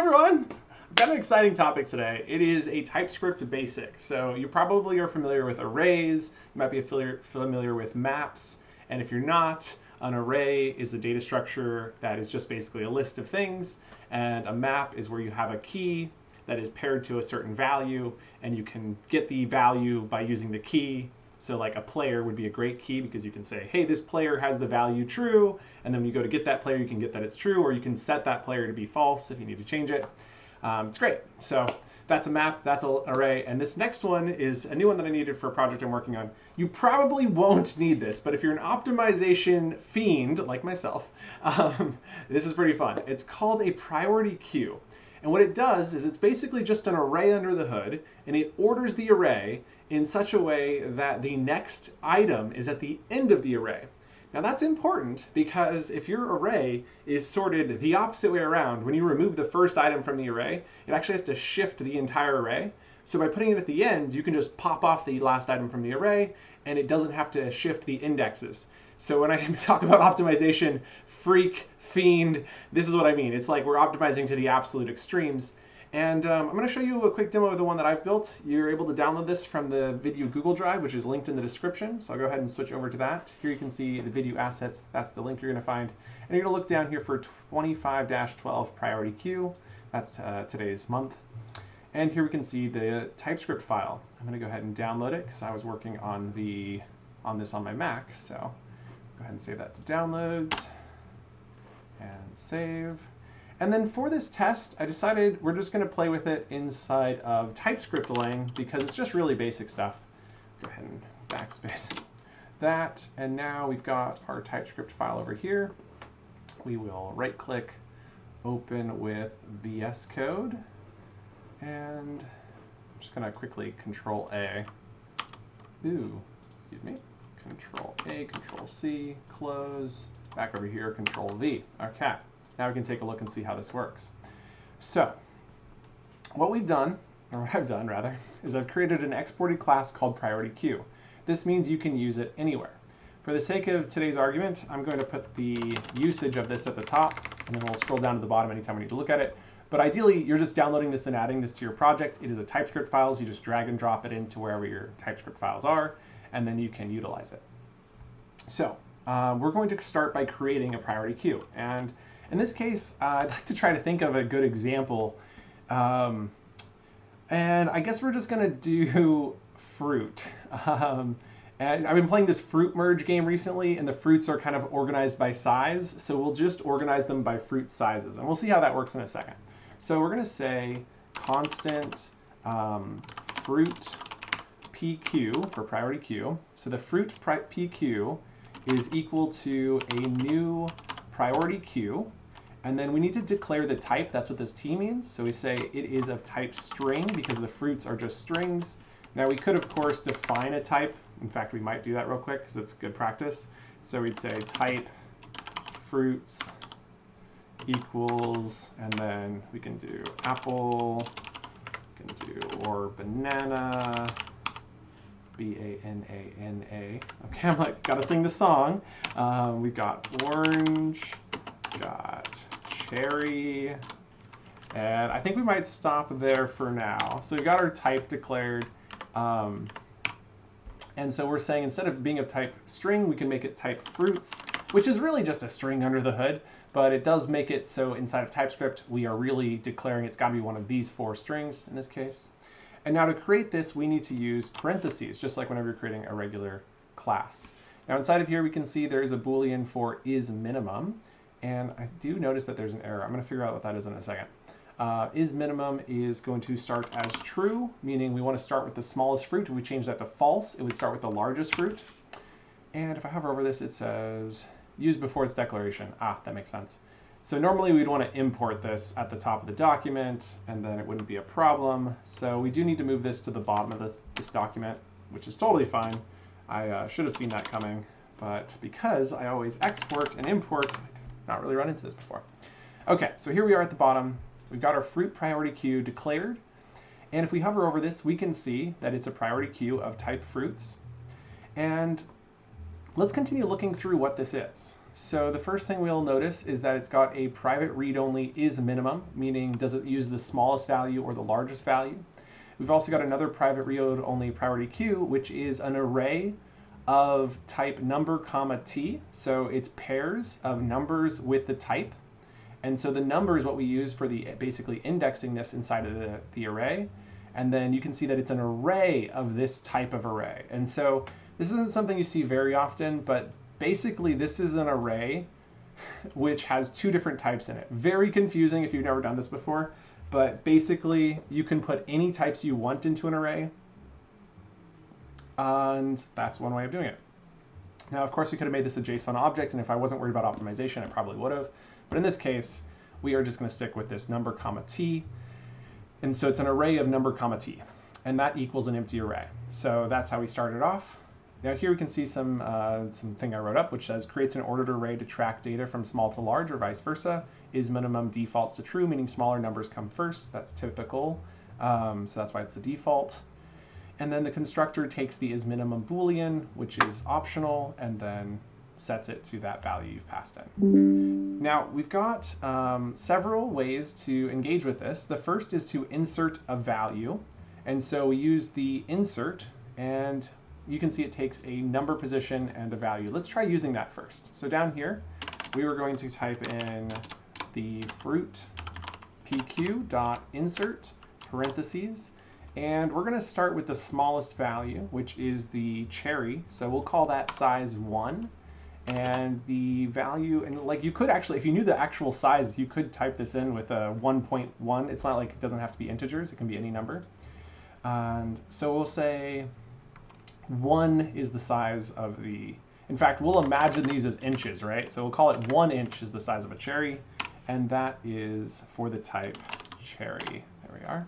everyone! I've got an exciting topic today. It is a TypeScript basic. So you probably are familiar with arrays, you might be familiar with maps, and if you're not, an array is a data structure that is just basically a list of things, and a map is where you have a key that is paired to a certain value, and you can get the value by using the key. So like a player would be a great key because you can say, hey, this player has the value true, and then when you go to get that player, you can get that it's true, or you can set that player to be false if you need to change it. It's great. So that's a map, that's an array, and this next one is a new one that I needed for a project I'm working on. You probably won't need this, but if you're an optimization fiend like myself, this is pretty fun. It's called a priority queue. And what it does is it's basically just an array under the hood, and it orders the array in such a way that the next item is at the end of the array. Now that's important because if your array is sorted the opposite way around, when you remove the first item from the array, it actually has to shift the entire array. So by putting it at the end, you can just pop off the last item from the array, and it doesn't have to shift the indexes. So when I talk about optimization, freak, fiend, this is what I mean. It's like we're optimizing to the absolute extremes. And I'm going to show you a quick demo of the one that I've built. You're able to download this from the Vidyuu Google Drive, which is linked in the description. So I'll go ahead and switch over to that. Here you can see the Vidyuu Assets. That's the link you're going to find. And you're going to look down here for 25-12 priority queue. That's today's month. And here we can see the TypeScript file. I'm going to go ahead and download it because I was working on this on my Mac. So go ahead and save that to downloads and save. And then for this test, I decided we're just going to play with it inside of TypeScript lang because it's just really basic stuff. Go ahead and backspace that. And now we've got our TypeScript file over here. We will right-click, open with VS Code. And I'm just going to quickly Control-A. Ooh, excuse me. Control-A, Control-C, close. Back over here, Control-V. Okay. Now we can take a look and see how this works. So what we've done, or what I've done rather, is I've created an exported class called priority queue. This means you can use it anywhere. For the sake of today's argument, I'm going to put the usage of this at the top, and then we'll scroll down to the bottom anytime we need to look at it. But ideally, you're just downloading this and adding this to your project. It is a TypeScript file, so you just drag and drop it into wherever your TypeScript files are, and then you can utilize it. So we're going to start by creating a priority queue. And in this case, I'd like to try to think of a good example. And I guess we're just going to do fruit. And I've been playing this fruit merge game recently, and the fruits are kind of organized by size. So we'll just organize them by fruit sizes. And we'll see how that works in a second. So we're going to say constant fruit PQ for priority queue. So the fruit PQ is equal to a new priority queue, and then we need to declare the type. That's what this T means. So we say it is of type string because the fruits are just strings. Now we could, of course, define a type. In fact, we might do that real quick because it's good practice. So we'd say type fruits equals, and then we can do apple, we can do or banana, B-A-N-A-N-A. Okay, I'm like, gotta sing the song. We've got orange, got cherry, and I think we might stop there for now. So we got our type declared. And so we're saying instead of being of type string, we can make it type fruits, which is really just a string under the hood, but it does make it so inside of TypeScript, we are really declaring it's gotta be one of these 4 strings in this case. And now to create this, we need to use parentheses, just like whenever you're creating a regular class. Now inside of here, we can see there is a Boolean for is minimum. And I do notice that there's an error. I'm going to figure out what that is in a second. Is minimum is going to start as true, meaning we want to start with the smallest fruit. If we change that to false, it would start with the largest fruit. And if I hover over this, it says use before its declaration. Ah, that makes sense. So normally we'd want to import this at the top of the document, and then it wouldn't be a problem. So we do need to move this to the bottom of this document, which is totally fine. I should have seen that coming, but because I always export and import, I've not really run into this before. Okay, so here we are at the bottom. We've got our fruit priority queue declared. And if we hover over this, we can see that it's a priority queue of type fruits. And let's continue looking through what this is. So the first thing we'll notice is that it's got a private read-only is minimum, meaning does it use the smallest value or the largest value. We've also got another private read-only priority queue, which is an array of type number comma t. So it's pairs of numbers with the type. And so the number is what we use for the basically indexing this inside of the array. And then you can see that it's an array of this type of array. And so this isn't something you see very often, but basically this is an array which has two different types in it. Very confusing if you've never done this before, but basically you can put any types you want into an array, and that's one way of doing it. Now, of course, we could have made this a JSON object, and if I wasn't worried about optimization, I probably would have. But in this case, we are just going to stick with this number comma t. And so it's an array of number comma t, and that equals an empty array. So that's how we started off. Now here we can see something I wrote up, which says creates an ordered array to track data from small to large or vice versa. Is minimum defaults to true, meaning smaller numbers come first. That's typical. So that's why it's the default. And then the constructor takes the is minimum Boolean, which is optional, and then sets it to that value you've passed in. Now, we've got several ways to engage with this. The first is to insert a value. And so we use the insert, and you can see it takes a number position and a value. Let's try using that first. So down here, we were going to type in the fruit pq.insert parentheses. And we're going to start with the smallest value, which is the cherry. So we'll call that size 1. And the value, and like you could actually, if you knew the actual size, you could type this in with a 1.1. It's not like it doesn't have to be integers. It can be any number. And so we'll say 1 is the size of the, in fact, we'll imagine these as inches, right? So we'll call it 1 inch is the size of a cherry. And that is for the type cherry. There we are.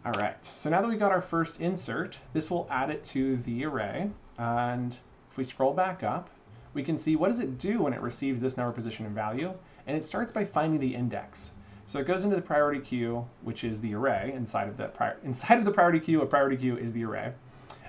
All right, so now that we got our first insert, this will add it to the array. And if we scroll back up, we can see what does it do when it receives this number, position, and value. And it starts by finding the index. So it goes into the priority queue, which is the array. Inside of the priority queue, a priority queue is the array.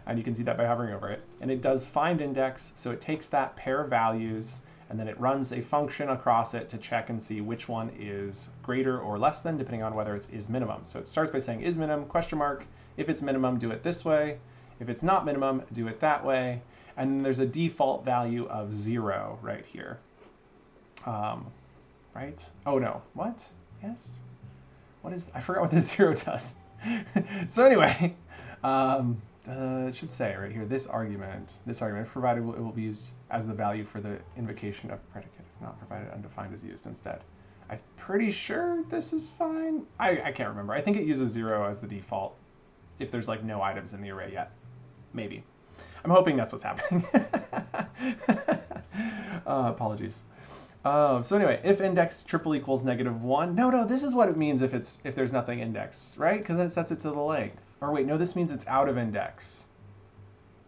And you can see that by hovering over it. And it does find index, so it takes that pair of values, and then it runs a function across it to check and see which one is greater or less than, depending on whether it's is minimum. So it starts by saying is minimum, question mark. If it's minimum, do it this way. If it's not minimum, do it that way. And then there's a default value of 0 right here. Right? Oh no, what? Yes? What is, I forgot what the 0 does. So anyway, it should say right here, this argument, provided it will be used as the value for the invocation of predicate. If not provided, undefined is used instead. I'm pretty sure this is fine. I can't remember. I think it uses 0 as the default if there's like no items in the array yet. Maybe. I'm hoping that's what's happening. Apologies. So anyway, if index triple equals -1. No, this is what it means if there's nothing indexed, right? Because then it sets it to the length. Or wait, no, this means it's out of index.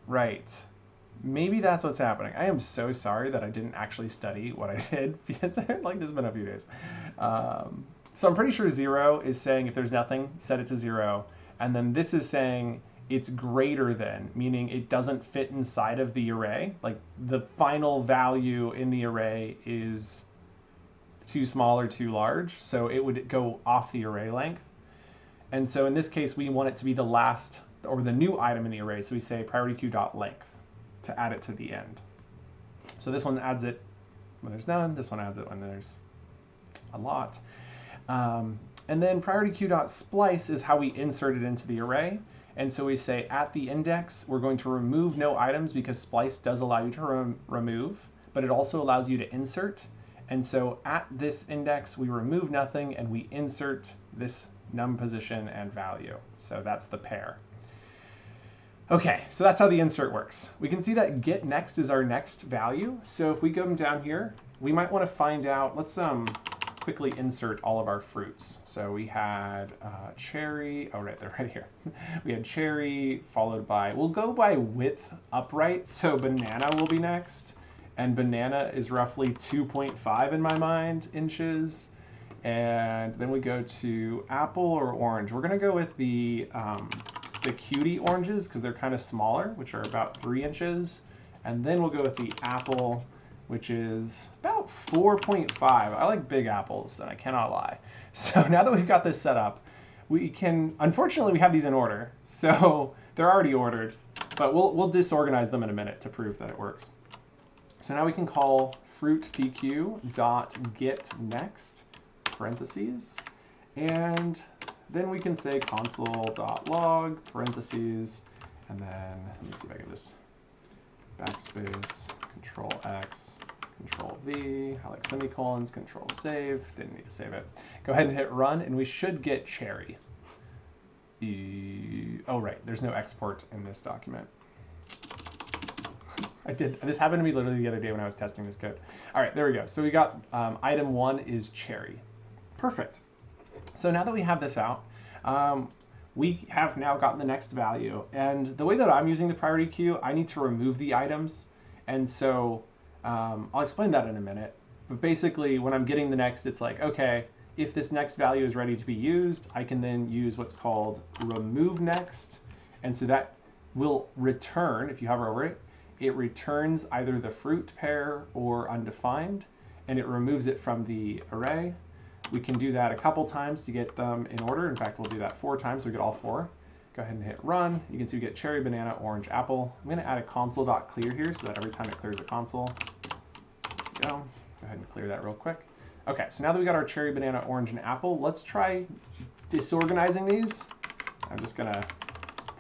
Right. Maybe that's what's happening. I am so sorry that I didn't actually study what I did because like this has been a few days. So I'm pretty sure 0 is saying if there's nothing, set it to 0. And then this is saying it's greater than, meaning it doesn't fit inside of the array. Like the final value in the array is too small or too large. So it would go off the array length. And so in this case, we want it to be the last or the new item in the array. So we say priority queue.length to add it to the end. So this one adds it when there's none. This one adds it when there's a lot. And then priority queue.splice is how we insert it into the array. And so we say at the index, we're going to remove no items because splice does allow you to remove, but it also allows you to insert. And so at this index, we remove nothing and we insert this num position and value. So that's the pair. Okay, so that's how the insert works. We can see that get next is our next value. So if we go down here, we might want to find out, let's quickly insert all of our fruits. So we had cherry, oh right, they're right here. We had cherry followed by, we'll go by width upright. So banana will be next. And banana is roughly 2.5 in my mind inches. And then we go to apple or orange. We're gonna go with the cutie oranges because they're kind of smaller, which are about 3 inches. And then we'll go with the apple, which is about 4.5. I like big apples, and I cannot lie. So now that we've got this set up, we can, unfortunately, we have these in order. So they're already ordered, but we'll disorganize them in a minute to prove that it works. So now we can call fruitpq.getNext, parentheses, and then we can say console.log, parentheses, and then let me see if I can just backspace, Control X, Control V. I like semicolons, Control Save. Didn't need to save it. Go ahead and hit run, and we should get cherry. Oh, right. There's no export in this document. This happened to me literally the other day when I was testing this code. All right, there we go. So we got item 1 is cherry. Perfect. So now that we have this out, we have now gotten the next value. And the way that I'm using the priority queue, I need to remove the items. And so I'll explain that in a minute. But basically, when I'm getting the next, it's like, okay, if this next value is ready to be used, I can then use what's called remove next. And so that will return, if you hover over it, it returns either the fruit pair or undefined, and it removes it from the array. We can do that a couple times to get them in order. In fact, we'll do that 4 times so we get all 4. Go ahead and hit run. You can see we get cherry, banana, orange, apple. I'm going to add a console.clear here so that every time it clears a console. There we go. Go ahead and clear that real quick. Okay, so now that we got our cherry, banana, orange, and apple, let's try disorganizing these. I'm just going to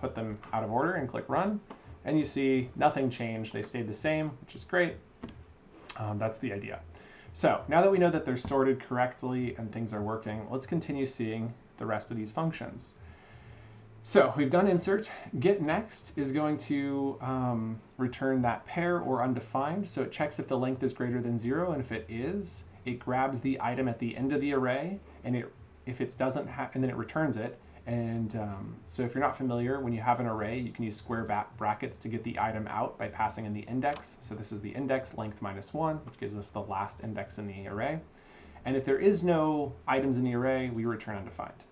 put them out of order and click run. And you see nothing changed. They stayed the same, which is great. That's the idea. So now that we know that they're sorted correctly and things are working, let's continue seeing the rest of these functions. So we've done insert. Get next is going to return that pair or undefined. So it checks if the length is greater than 0, and if it is, it grabs the item at the end of the array, and if it doesn't have, and then it returns it. And so if you're not familiar, when you have an array, you can use square brackets to get the item out by passing in the index. So this is the index length -1, which gives us the last index in the array. And if there is no items in the array, we return undefined.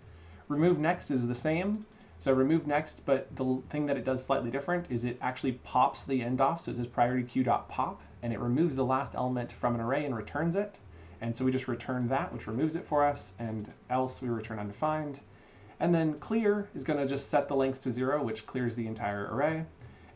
Remove next is the same. So remove next, but the thing that it does slightly different is it actually pops the end off. So it says priority queue.pop, and it removes the last element from an array and returns it. And so we just return that, which removes it for us, and else we return undefined. And then clear is going to just set the length to 0, which clears the entire array.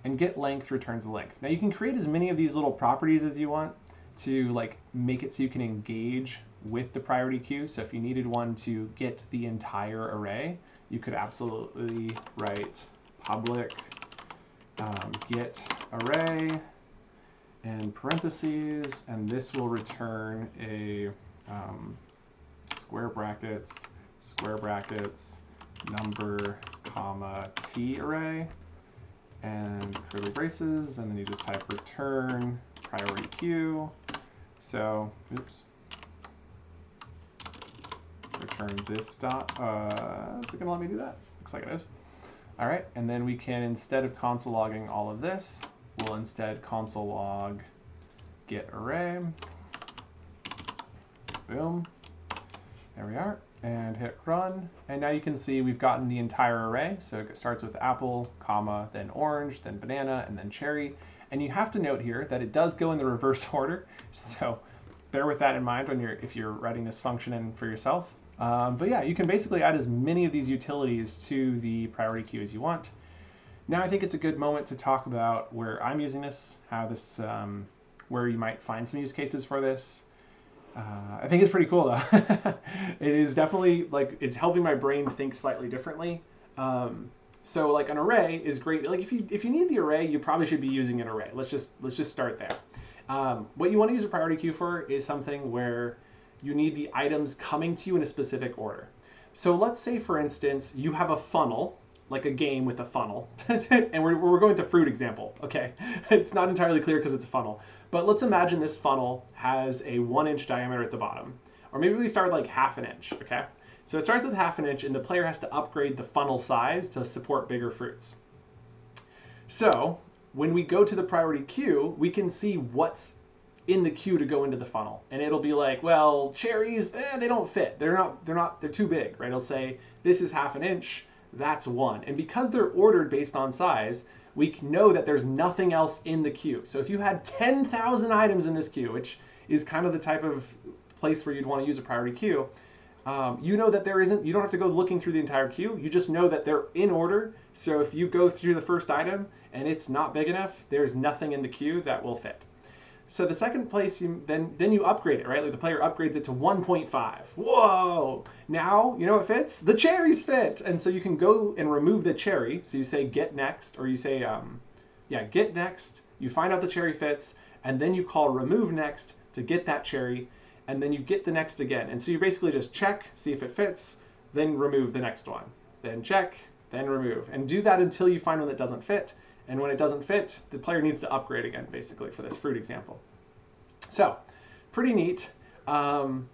And get length returns the length. Now you can create as many of these little properties as you want to like make it so you can engage with the priority queue. So if you needed one to get the entire array, you could absolutely write public get array and parentheses, and this will return a square brackets, number, comma, t array, and curly braces, and then you just type return priority queue. So, oops. Return this dot, is it gonna let me do that? Looks like it is. All right, and then we can, instead of console logging all of this, we'll instead console log get array. Boom, there we are, and hit run. And now you can see we've gotten the entire array. So it starts with apple, comma, then orange, then banana, and then cherry. And you have to note here that it does go in the reverse order. So bear with that in mind when if you're writing this function in for yourself. But yeah, you can basically add as many of these utilities to the priority queue as you want. Now I think it's a good moment to talk about where I'm using this, how this, where you might find some use cases for this. I think it's pretty cool though. It is definitely like, it's helping my brain think slightly differently. So like an array is great. Like if you need the array, you probably should be using an array. Let's just start there. What you want to use a priority queue for is something where you need the items coming to you in a specific order. So let's say, for instance, you have a funnel, like a game with a funnel, and we're going with the fruit example, okay? It's not entirely clear because it's a funnel, but let's imagine this funnel has a 1-inch diameter at the bottom, or maybe we start with like 1/2 inch, okay? So it starts with 1/2 inch, and the player has to upgrade the funnel size to support bigger fruits. So when we go to the priority queue, we can see what's in the queue to go into the funnel, and it'll be like, well, cherries, they don't fit. They're too big, right? It'll say this is 1/2 inch, that's 1, and because they're ordered based on size, we know that there's nothing else in the queue. So if you had 10,000 items in this queue, which is kind of the type of place where you'd want to use a priority queue, you know that there isn't, you don't have to go looking through the entire queue. You just know that they're in order. So if you go through the first item and it's not big enough, there's nothing in the queue that will fit. So the second place, then you upgrade it, right? Like the player upgrades it to 1.5. Whoa! Now, you know what fits? The cherries fit! And so you can go and remove the cherry. So you say get next, or you say, get next. You find out the cherry fits, and then you call remove next to get that cherry, and then you get the next again. And so you basically just check, see if it fits, then remove the next one. Then check, then remove. And do that until you find one that doesn't fit. And when it doesn't fit, the player needs to upgrade again, basically, for this fruit example. So, pretty neat. And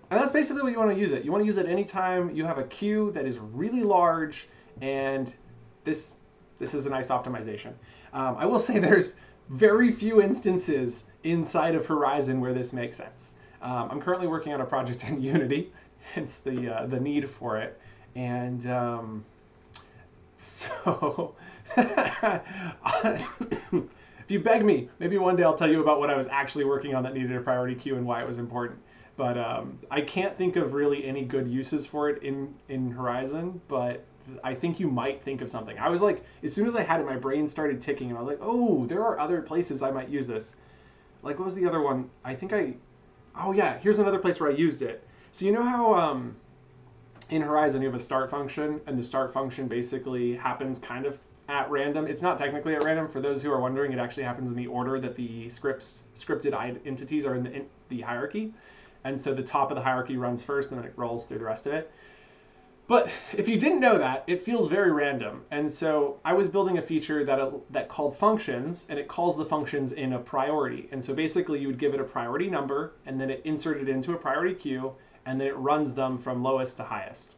that's basically what you want to use it. You want to use it anytime you have a queue that is really large, and this is a nice optimization. I will say there's very few instances inside of Horizon where this makes sense. I'm currently working on a project in Unity, hence the need for it. And so if you beg me, maybe one day I'll tell you about what I was actually working on that needed a priority queue and why it was important. But I can't think of really any good uses for it in Horizon, but I think you might think of something. I was like, as soon as I had it, my brain started ticking, and I was like, oh, there are other places I might use this. Like, what was the other one? Oh yeah, here's another place where I used it. So you know how in Horizon you have a start function, and the start function basically happens kind of at random. It's not technically at random. For those who are wondering, it actually happens in the order that the scripted entities are in the hierarchy. And so the top of the hierarchy runs first, and then it rolls through the rest of it. But if you didn't know that, it feels very random. And so I was building a feature that called functions, and it calls the functions in a priority. And so basically you would give it a priority number, and then it inserted it into a priority queue, and then it runs them from lowest to highest.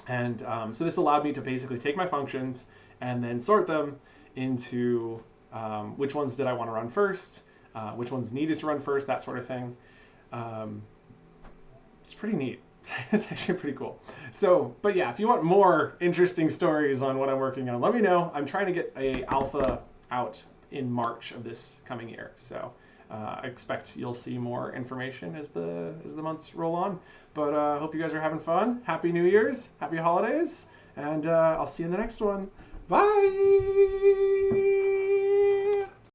And so this allowed me to basically take my functions and then sort them into which ones did I want to run first, which ones needed to run first, that sort of thing. It's pretty neat. It's actually pretty cool. So, but yeah, if you want more interesting stories on what I'm working on, let me know. I'm trying to get a alpha out in March of this coming year. So I expect you'll see more information as the months roll on. But I hope you guys are having fun. Happy New Year's, happy holidays, and I'll see you in the next one. Bye!